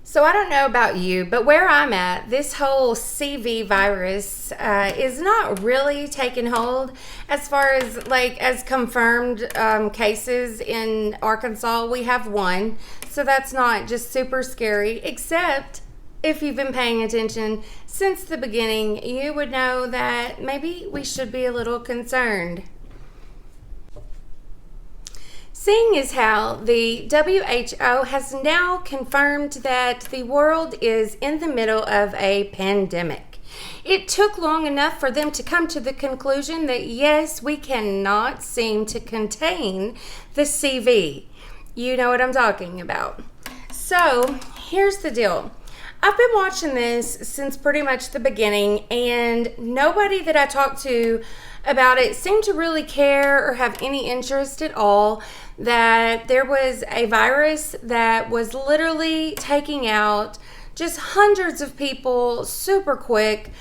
So I don't know about you, but where I'm at, this whole CV virus is not really taking hold as far as as confirmed cases in Arkansas. We have one, so that's not just super scary, except if you've been paying attention since the beginning, you would know that maybe we should be a little concerned. Seeing as how the WHO has now confirmed that the world is in the middle of a pandemic. It took long enough for them to come to the conclusion that yes, we cannot seem to contain the CV. You know what I'm talking about. So here's the deal. I've been watching this since pretty much the beginning, and nobody that I talked to about it seemed to really care or have any interest at all that there was a virus that was literally taking out just hundreds of people super quick.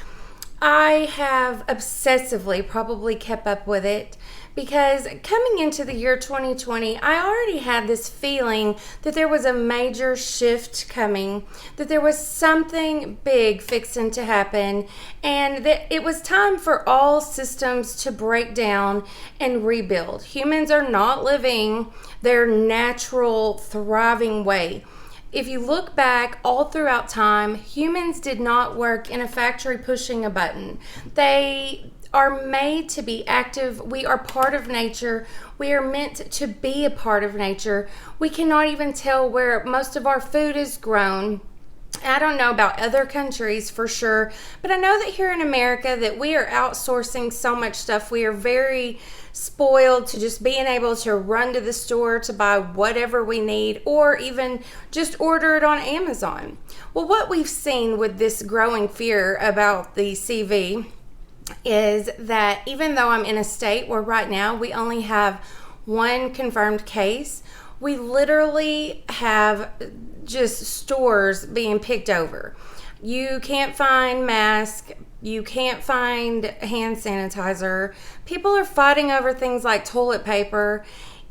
I have obsessively probably kept up with it because coming into the year 2020, I already had this feeling that there was a major shift coming, that there was something big fixing to happen, and that it was time for all systems to break down and rebuild. Humans are not living their natural, thriving way. If you look back all throughout time, humans did not work in a factory pushing a button. They are made to be active. We are part of nature. We are meant to be a part of nature. We cannot even tell where most of our food is grown. I don't know about other countries for sure, but I know that here in America that we are outsourcing so much stuff. We are very spoiled to just being able to run to the store to buy whatever we need or even just order it on Amazon. Well, what we've seen with this growing fear about the CV is that even though I'm in a state where right now we only have one confirmed case, we literally have just stores being picked over. You can't find masks. You can't find hand sanitizer. People are fighting over things like toilet paper.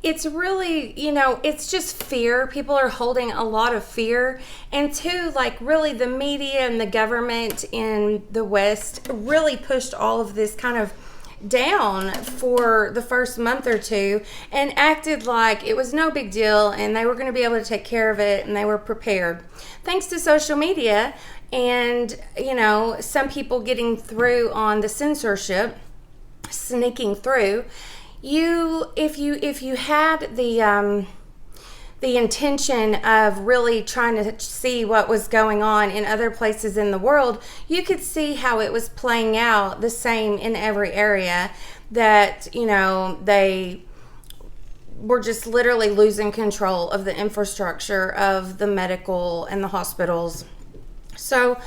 It's really, it's just fear. People are holding a lot of fear. And two, really the media and the government in the West really pushed all of this kind of down for the first month or two and acted like it was no big deal and they were going to be able to take care of it and they were prepared. Thanks to social media and, some people getting through on the censorship, sneaking through, if you had the intention of really trying to see what was going on in other places in the world, you could see how it was playing out the same in every area, that, they were just literally losing control of the infrastructure of the medical and the hospitals. So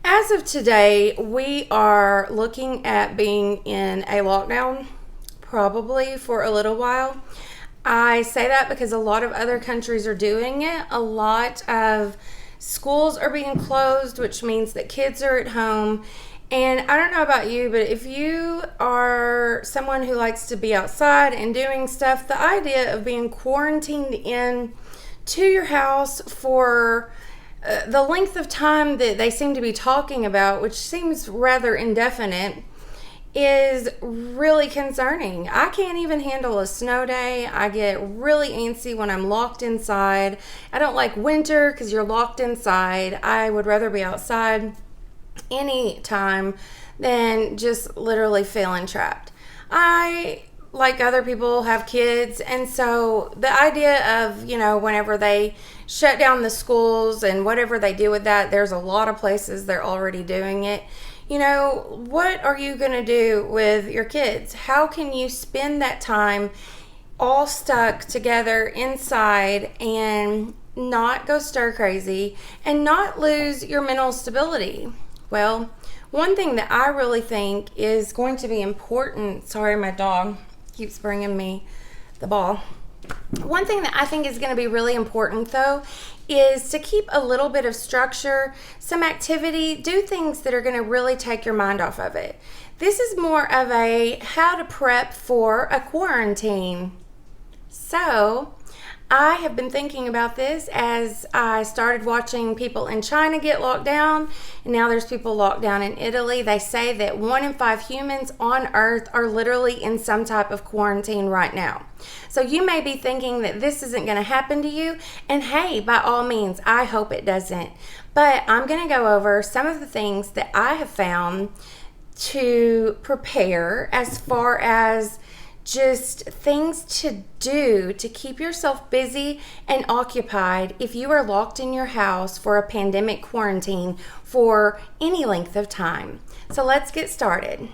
as of today, we are looking at being in a lockdown probably for a little while. I say that because a lot of other countries are doing it. A lot of schools are being closed, which means that kids are at home. And I don't know about you, but if you are someone who likes to be outside and doing stuff, the idea of being quarantined in to your house for the length of time that they seem to be talking about, which seems rather indefinite, is really concerning. I can't even handle a snow day. I get really antsy when I'm locked inside. I don't like winter because you're locked inside. I would rather be outside any time than just literally feeling trapped. I, like other people, have kids, and so the idea of, whenever they shut down the schools and whatever they do with that, there's a lot of places they're already doing it. What are you going to do with your kids? How can you spend that time all stuck together inside and not go stir crazy and not lose your mental stability? Well, one thing that I really think is going to be important, sorry, my dog keeps bringing me the ball. One thing that I think is going to be really important, though, is to keep a little bit of structure, some activity, do things that are going to really take your mind off of it. This is more of a how to prep for a quarantine. So I have been thinking about this as I started watching people in China get locked down, and now there's people locked down in Italy. They say that 1 in 5 humans on Earth are literally in some type of quarantine right now. So you may be thinking that this isn't going to happen to you, and hey, by all means, I hope it doesn't. But I'm going to go over some of the things that I have found to prepare as far as just things to do to keep yourself busy and occupied if you are locked in your house for a pandemic quarantine for any length of time. So let's get started.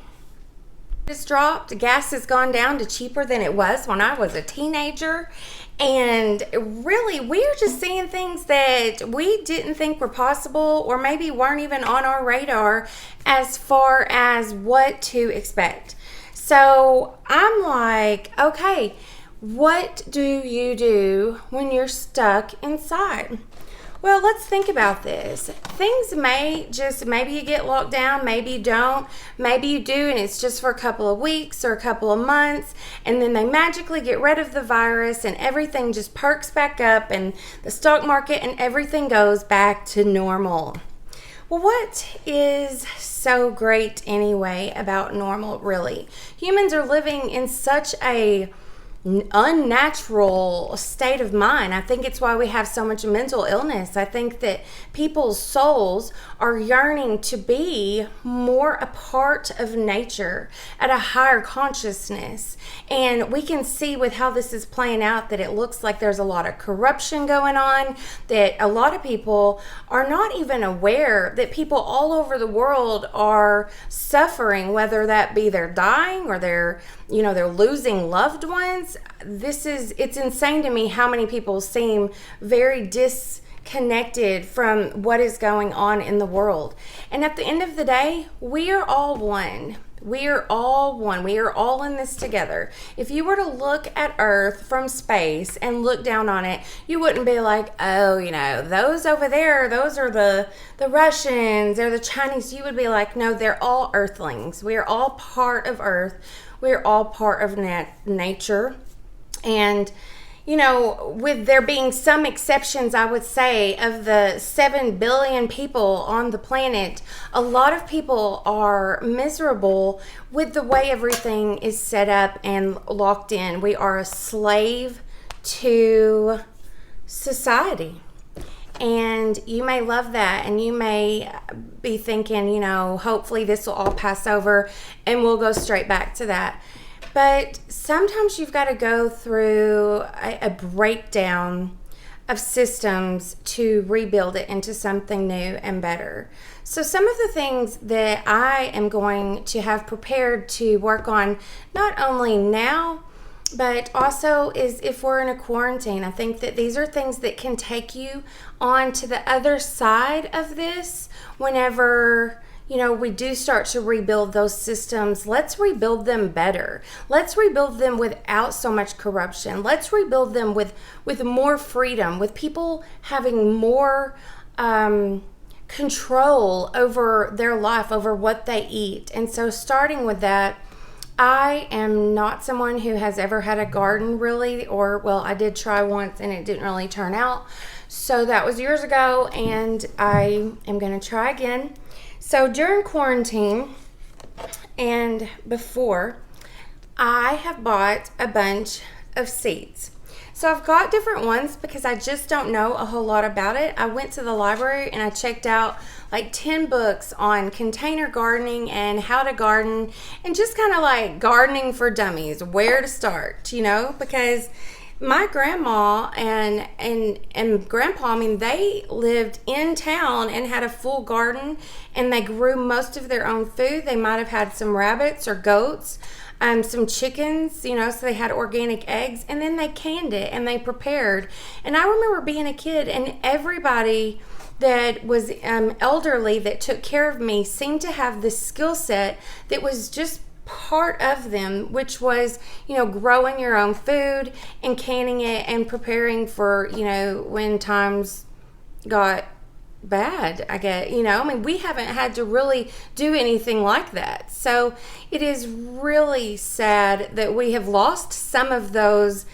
It's dropped. Gas has gone down to cheaper than it was when I was a teenager. And really, we're just seeing things that we didn't think were possible or maybe weren't even on our radar as far as what to expect. So I'm like, okay, what do you do when you're stuck inside? Well, let's think about this. Things may just, maybe you get locked down, maybe you don't, maybe you do, and it's just for a couple of weeks or a couple of months, and then they magically get rid of the virus and everything just perks back up and the stock market and everything goes back to normal. Well, what is so great anyway about normal, really? Humans are living in such a unnatural state of mind. I think it's why we have so much mental illness. I think that people's souls are yearning to be more a part of nature at a higher consciousness. And we can see with how this is playing out that it looks like there's a lot of corruption going on, that a lot of people are not even aware that people all over the world are suffering, whether that be they're dying or they're losing loved ones. It's insane to me how many people seem very disconnected from what is going on in the world. And at the end of the day, we are all one. We are all one. We are all in this together. If you were to look at Earth from space and look down on it, you wouldn't be like, oh, those over there, those are the Russians or the Chinese. You would be like, no, they're all Earthlings. We are all part of Earth. We're all part of nature. And, with there being some exceptions, I would say, of the 7 billion people on the planet, a lot of people are miserable with the way everything is set up and locked in. We are a slave to society. And you may love that, and you may be thinking, hopefully this will all pass over and we'll go straight back to that. But sometimes you've got to go through a breakdown of systems to rebuild it into something new and better. So some of the things that I am going to have prepared to work on, not only now, but also is if we're in a quarantine. I think that these are things that can take you on to the other side of this whenever we do start to rebuild those systems. Let's rebuild them better. Let's rebuild them without so much corruption. Let's rebuild them with more freedom, with people having more control over their life, over what they eat. And so starting with that, I am not someone who has ever had a garden really, I did try once and it didn't really turn out. So that was years ago, and I am going to try again. So during quarantine and before, I have bought a bunch of seeds. So I've got different ones because I just don't know a whole lot about it. I went to the library and I checked out like 10 books on container gardening and how to garden and just kind of like gardening for dummies, where to start, because my grandma and grandpa, they lived in town and had a full garden, and they grew most of their own food. They might have had some rabbits or goats, some chickens, so they had organic eggs, and then they canned it and they prepared. And I remember being a kid, and everybody that was elderly that took care of me seemed to have this skill set that was just part of them, which was growing your own food and canning it and preparing for when times got bad. I get we haven't had to really do anything like that. So it is really sad that we have lost some of those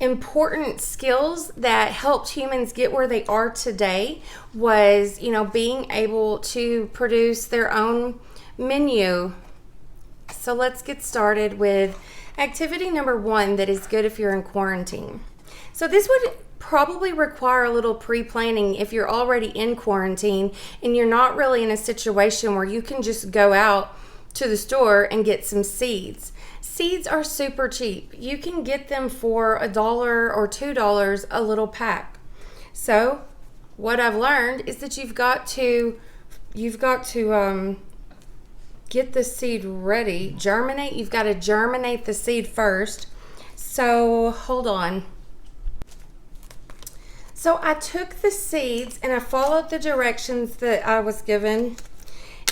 important skills that helped humans get where they are today was, being able to produce their own menu. So let's get started with activity number 1 that is good if you're in quarantine. So this would probably require a little pre-planning if you're already in quarantine and you're not really in a situation where you can just go out to the store and get some seeds. Seeds are super cheap. You can get them for $1 or $2 a little pack. So what I've learned is that you've got to get the seed ready, germinate. You've got to germinate the seed first. So hold on. So I took the seeds and I followed the directions that I was given,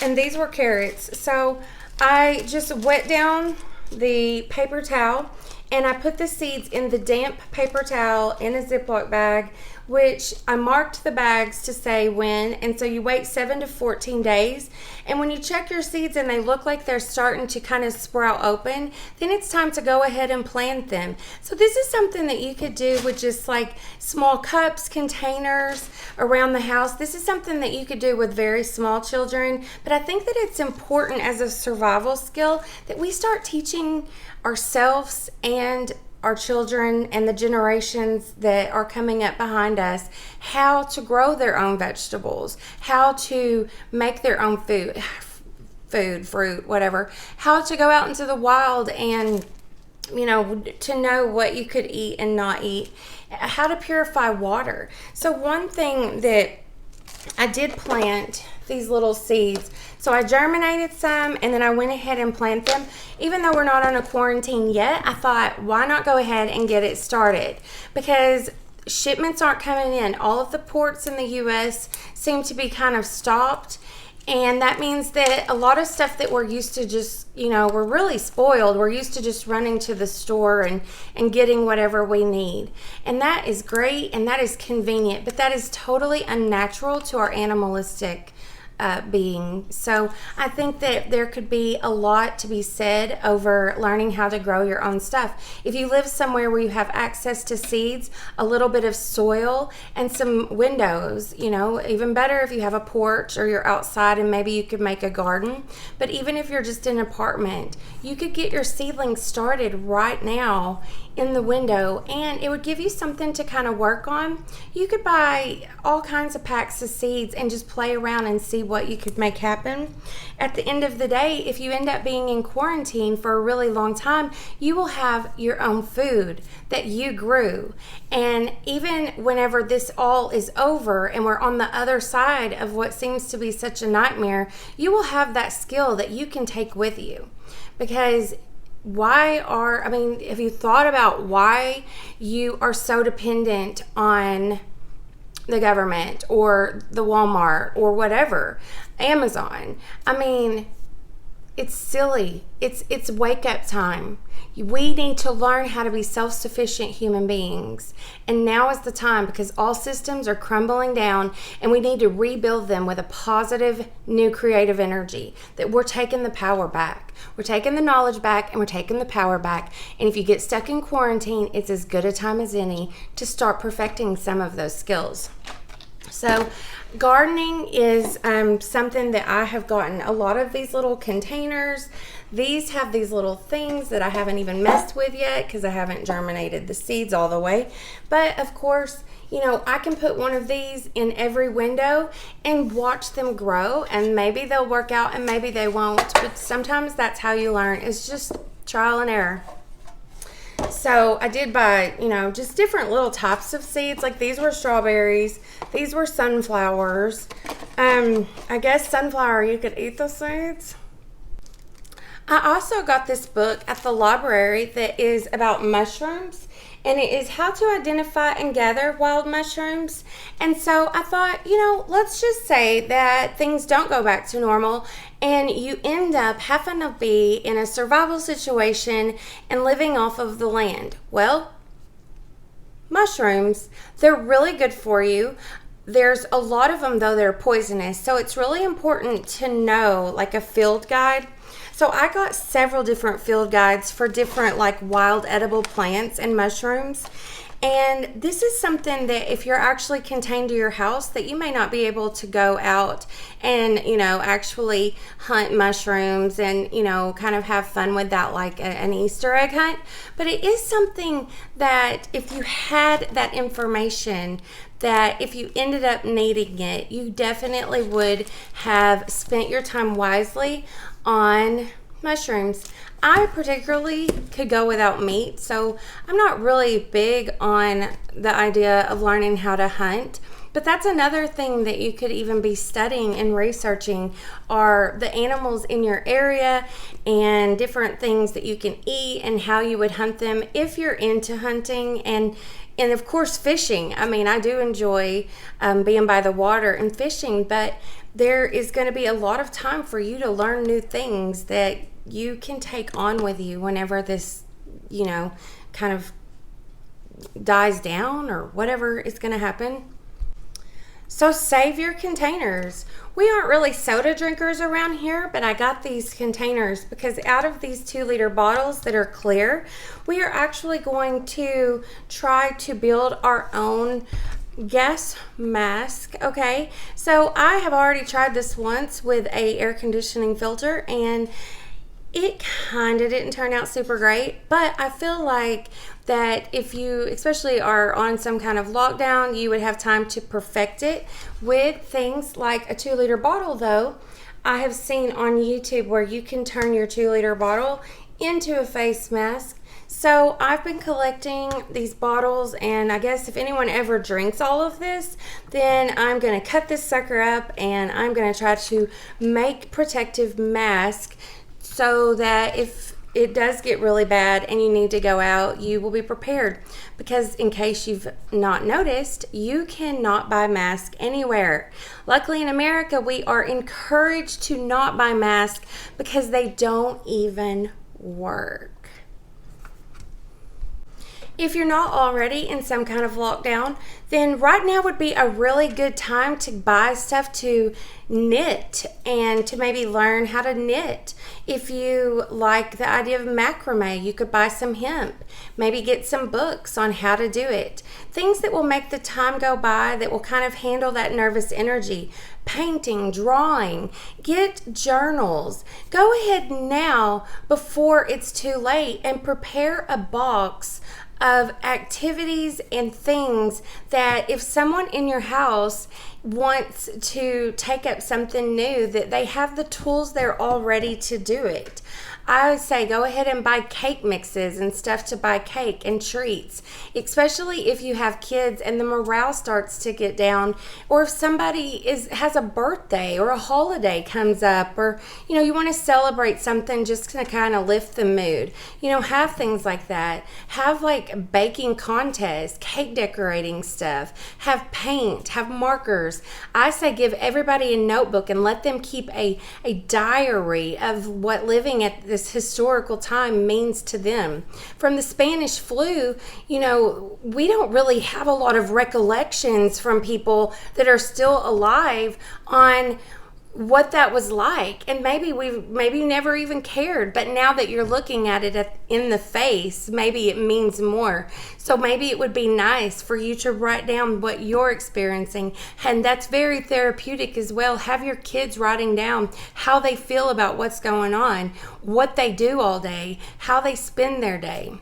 and these were carrots. So I just wet down the paper towel and I put the seeds in the damp paper towel in a Ziploc bag, which I marked the bags to say when, and so you wait 7 to 14 days, and when you check your seeds and they look like they're starting to kind of sprout open, then it's time to go ahead and plant them. So this is something that you could do with just like small cups, containers around the house. This is something that you could do with very small children, but I think that it's important as a survival skill that we start teaching ourselves and our children and the generations that are coming up behind us how to grow their own vegetables, how to make their own food, fruit, whatever, how to go out into the wild and, to know what you could eat and not eat, how to purify water. So one thing that I did plant these little seeds. So I germinated some and then I went ahead and planted them. Even though we're not on a quarantine yet, I thought, why not go ahead and get it started? Because shipments aren't coming in. All of the ports in the U.S. seem to be kind of stopped. And that means that a lot of stuff that we're used to just, we're really spoiled. We're used to just running to the store and getting whatever we need. And that is great and that is convenient, but that is totally unnatural to our animalistic being. So I think that there could be a lot to be said over learning how to grow your own stuff. If you live somewhere where you have access to seeds, a little bit of soil, and some windows, even better if you have a porch or you're outside and maybe you could make a garden. But even if you're just in an apartment, you could get your seedlings started right now in the window, and it would give you something to kind of work on. You could buy all kinds of packs of seeds and just play around and see what you could make happen. At the end of the day, if you end up being in quarantine for a really long time, you will have your own food that you grew. And even whenever this all is over and we're on the other side of what seems to be such a nightmare, you will have that skill that you can take with you. Because have you thought about why you are so dependent on the government or the Walmart or whatever, Amazon? It's silly. It's wake up time. We need to learn how to be self-sufficient human beings. And now is the time, because all systems are crumbling down and we need to rebuild them with a positive, new creative energy, that we're taking the power back. We're taking the knowledge back and we're taking the power back. And if you get stuck in quarantine, it's as good a time as any to start perfecting some of those skills. So gardening is something that I have gotten a lot of these little containers. These have these little things that I haven't even messed with yet because I haven't germinated the seeds all the way. But of course, I can put one of these in every window and watch them grow, and maybe they'll work out and maybe they won't. But sometimes that's how you learn. It's just trial and error. So I did buy, just different little types of seeds. Like these were strawberries. These were sunflowers. I guess sunflower, you could eat the seeds. I also got this book at the library that is about mushrooms, and it is how to identify and gather wild mushrooms. And so I thought, let's just say that things don't go back to normal and you end up having to be in a survival situation and living off of the land. Well, mushrooms, they're really good for you. There's a lot of them, though, that are poisonous. So it's really important to know, like a field guide. So I got several different field guides for different like wild edible plants and mushrooms. And this is something that if you're actually contained to your house, that you may not be able to go out and, actually hunt mushrooms and, kind of have fun with that like an Easter egg hunt. But it is something that if you had that information, that if you ended up needing it, you definitely would have spent your time wisely on mushrooms. I particularly could go without meat, so I'm not really big on the idea of learning how to hunt. But that's another thing that you could even be studying and researching are the animals in your area and different things that you can eat and how you would hunt them if you're into hunting and of course fishing. I mean, I do enjoy being by the water and fishing, but there is going to be a lot of time for you to learn new things that you can take on with you whenever this, kind of dies down or whatever is going to happen. So save your containers. We aren't really soda drinkers around here, but I got these containers because out of these 2-liter bottles that are clear, we are actually going to try to build our own gas mask. Okay, so I have already tried this once with a air conditioning filter and it kind of didn't turn out super great, but I feel like that if you especially are on some kind of lockdown, you would have time to perfect it with things like a 2-liter bottle. Though I have seen on YouTube where you can turn your 2-liter bottle into a face mask. So I've been collecting these bottles, and I guess if anyone ever drinks all of this, then I'm going to cut this sucker up and I'm going to try to make protective mask so that if it does get really bad and you need to go out, you will be prepared. Because in case you've not noticed, you cannot buy masks anywhere. Luckily in America, we are encouraged to not buy masks because they don't even work. If you're not already in some kind of lockdown, then right now would be a really good time to buy stuff to knit and to maybe learn how to knit. If you like the idea of macrame, you could buy some hemp, maybe get some books on how to do it. Things that will make the time go by, that will kind of handle that nervous energy. Painting, drawing, get journals. Go ahead now before it's too late and prepare a box of activities and things that if someone in your house wants to take up something new, that they have the tools there already to do it. I would say go ahead and buy cake mixes and stuff to buy cake and treats, especially if you have kids and the morale starts to get down, or if somebody has a birthday or a holiday comes up, or you want to celebrate something just to kind of lift the mood. Have things like that. Have like baking contests, cake decorating stuff, have paint, have markers. I say give everybody a notebook and let them keep a diary of what living at this historical time means to them. From the Spanish flu, we don't really have a lot of recollections from people that are still alive on what that was like, and maybe never even cared, but now that you're looking at it in the face, maybe it means more. So maybe it would be nice for you to write down what you're experiencing, and that's very therapeutic as well. Have your kids writing down how they feel about what's going on, what they do all day, how they spend their day.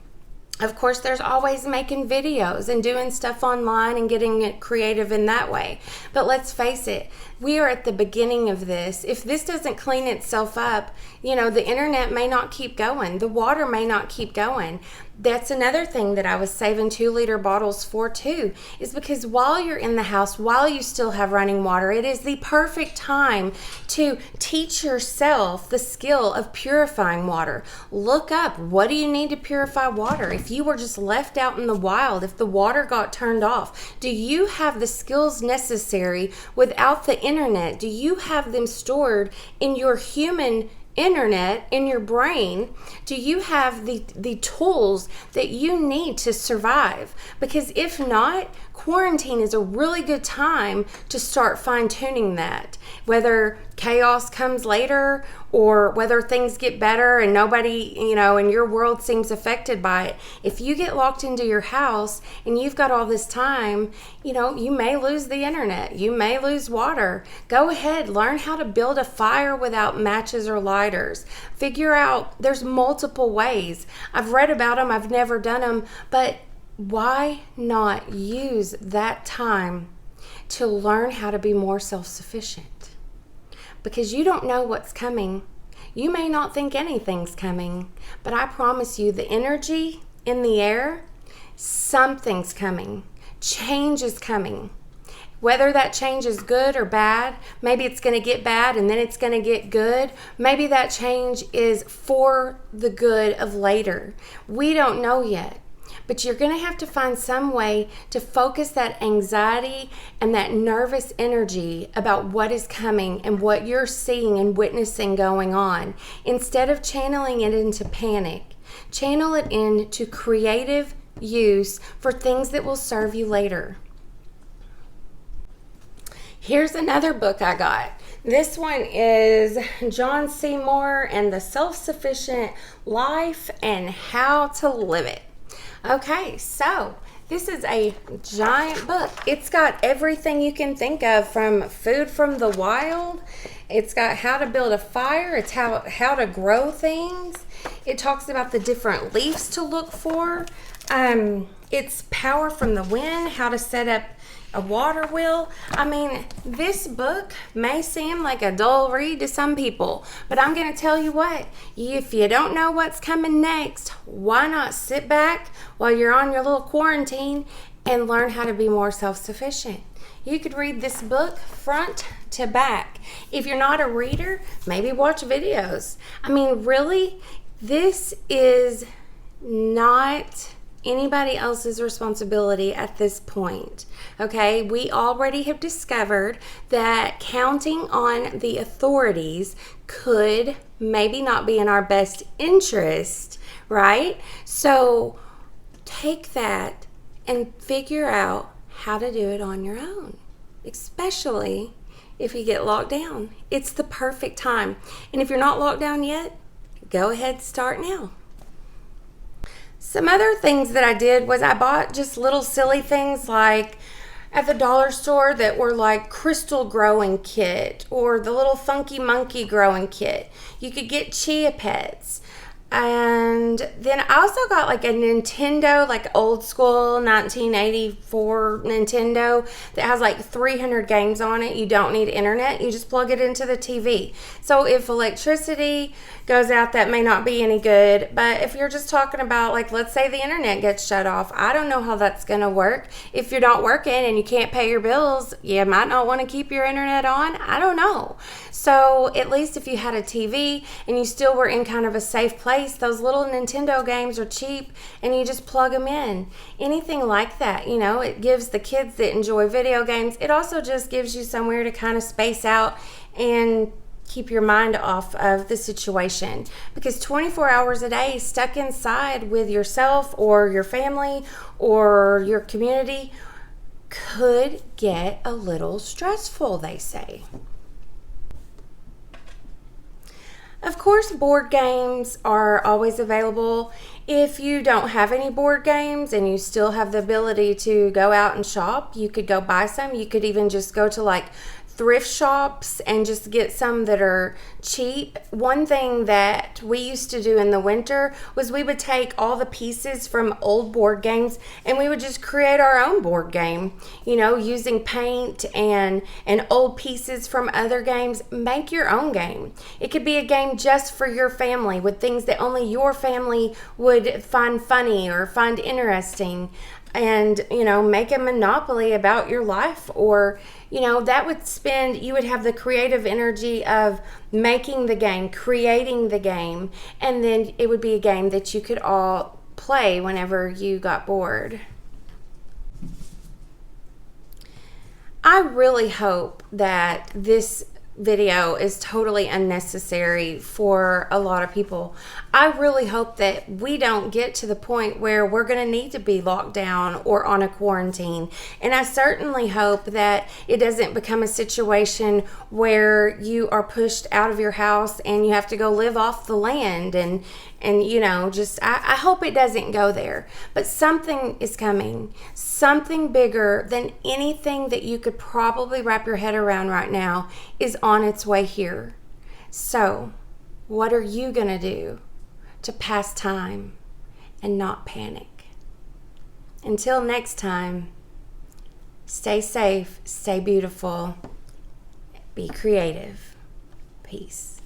Of course, there's always making videos and doing stuff online and getting it creative in that way. But let's face it, we are at the beginning of this. If this doesn't clean itself up, the internet may not keep going. The water may not keep going. That's another thing that I was saving 2-liter bottles for too, is because while you're in the house, while you still have running water, it is the perfect time to teach yourself the skill of purifying water. Look up, what do you need to purify water? If you were just left out in the wild, if the water got turned off, do you have the skills necessary without the internet? Do you have them stored in your human internet, in your brain? Do you have the tools that you need to survive? Because if not, quarantine is a really good time to start fine-tuning that. Whether chaos comes later or whether things get better and nobody, in your world seems affected by it. If you get locked into your house and you've got all this time, you may lose the internet. You may lose water. Go ahead, learn how to build a fire without matches or lighters. Figure out there's multiple ways. I've read about them. I've never done them, but why not use that time to learn how to be more self-sufficient? Because you don't know what's coming. You may not think anything's coming, but I promise you the energy in the air, something's coming. Change is coming. Whether that change is good or bad, maybe it's going to get bad and then it's going to get good. Maybe that change is for the good of later. We don't know yet. But you're going to have to find some way to focus that anxiety and that nervous energy about what is coming and what you're seeing and witnessing going on. Instead of channeling it into panic, channel it into creative use for things that will serve you later. Here's another book I got. This one is John Seymour and the Self-Sufficient Life and How to Live It. Okay, so this is a giant book. It's got everything you can think of, from food from the wild. It's got how to build a fire. It's how to grow things. It talks about the different leaves to look for. It's power from the wind, how to set up a water wheel. I mean, this book may seem like a dull read to some people, but I'm going to tell you what, if you don't know what's coming next, why not sit back while you're on your little quarantine and learn how to be more self-sufficient? You could read this book front to back. If you're not a reader, maybe watch videos. I mean, really, this is not anybody else's responsibility at this point. Okay, we already have discovered that counting on the authorities could maybe not be in our best interest, right? So take that and figure out how to do it on your own, especially if you get locked down. It's the perfect time. And if you're not locked down yet, go ahead, start now. Some other things that I did was I bought just little silly things like at the dollar store that were like crystal growing kit or the little funky monkey growing kit. You could get chia pets. And then I also got like a Nintendo, like old school 1984 Nintendo that has like 300 games on it. You don't need internet. You just plug it into the TV. So if electricity goes out, that may not be any good. But if you're just talking about, like, let's say the internet gets shut off, I don't know how that's going to work. If you're not working and you can't pay your bills, you might not want to keep your internet on. I don't know. So at least if you had a TV and you still were in kind of a safe place, those little Nintendo games are cheap and you just plug them in. Anything like that, it gives the kids that enjoy video games, it also just gives you somewhere to kind of space out and keep your mind off of the situation, because 24 hours a day stuck inside with yourself or your family or your community could get a little stressful, they say. Of course, board games are always available. If you don't have any board games and you still have the ability to go out and shop, you could go buy some. You could even just go to like thrift shops and just get some that are cheap. One thing that we used to do in the winter was we would take all the pieces from old board games and we would just create our own board game, using paint and old pieces from other games. Make your own game. It could be a game just for your family with things that only your family would find funny or find interesting. And, make a monopoly about your life, or, that you would have the creative energy of making the game, creating the game, and then it would be a game that you could all play whenever you got bored. I really hope that this video is totally unnecessary for a lot of people. I really hope that we don't get to the point where we're going to need to be locked down or on a quarantine. And I certainly hope that it doesn't become a situation where you are pushed out of your house and you have to go live off the land and you know, just I hope it doesn't go there. But something is coming. Something bigger than anything that you could probably wrap your head around right now is on its way here. So, what are you going to do to pass time and not panic? Until next time, stay safe, stay beautiful, be creative. Peace.